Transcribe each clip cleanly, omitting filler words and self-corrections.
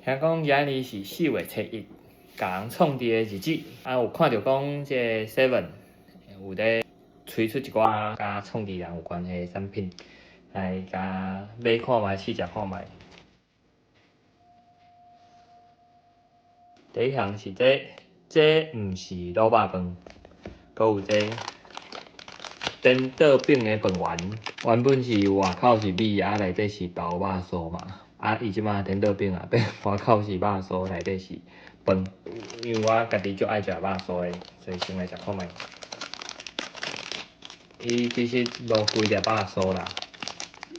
听讲今日是4月7日，甲人创治的日子。有看到讲这 Seven 有咧推出一寡甲创治人有关系的产品，来甲买看卖、试食看卖。第一项是这毋是卤肉饭，搁有这颠倒饼的饭圆，原本是外口是米，内底是包肉酥嘛。伊即马颠倒饼啊，变外口是肉酥，内底是饭。因为我家己足爱食肉酥的，所以先来食看卖。伊其实无规粒肉酥啦，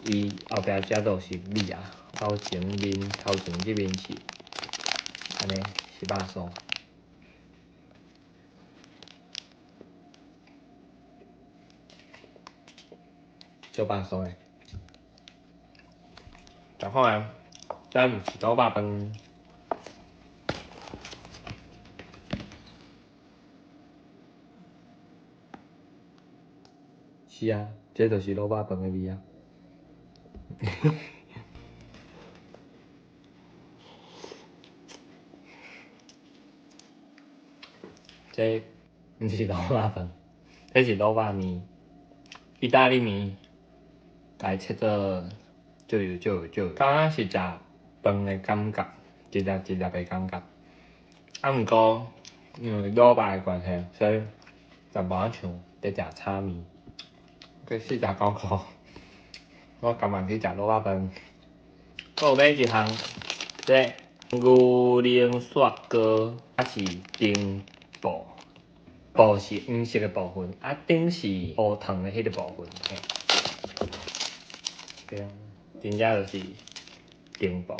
伊后壁遮都是米啊，头前即面是安尼是肉酥。做肉酥的，食看卖，咱毋是卤肉饭。是啊，这就是卤肉饭的味啊。这毋是卤肉饭，这是卤肉面，意大利面，来切做少，敢若是食饭的感觉，一粒的感觉。毋过因为卤肉的关系，所以就无像在食炒面。这49箍，我甘愿去食卤肉饭。搁有买一项，这牛奶雪糕，是顶部，布是黄色的部分，顶是乌糖的迄个部分。对，真正就是顶部。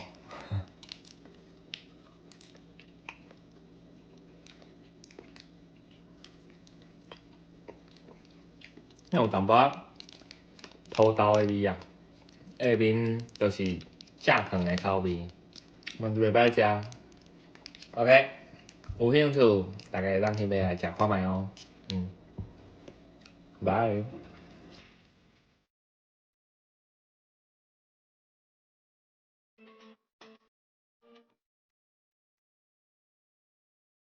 有淡薄土豆的味啊，下面就是蔗糖的口味，嘛是袂歹食。OK， 有兴趣大家当去买来食看卖哦。拜。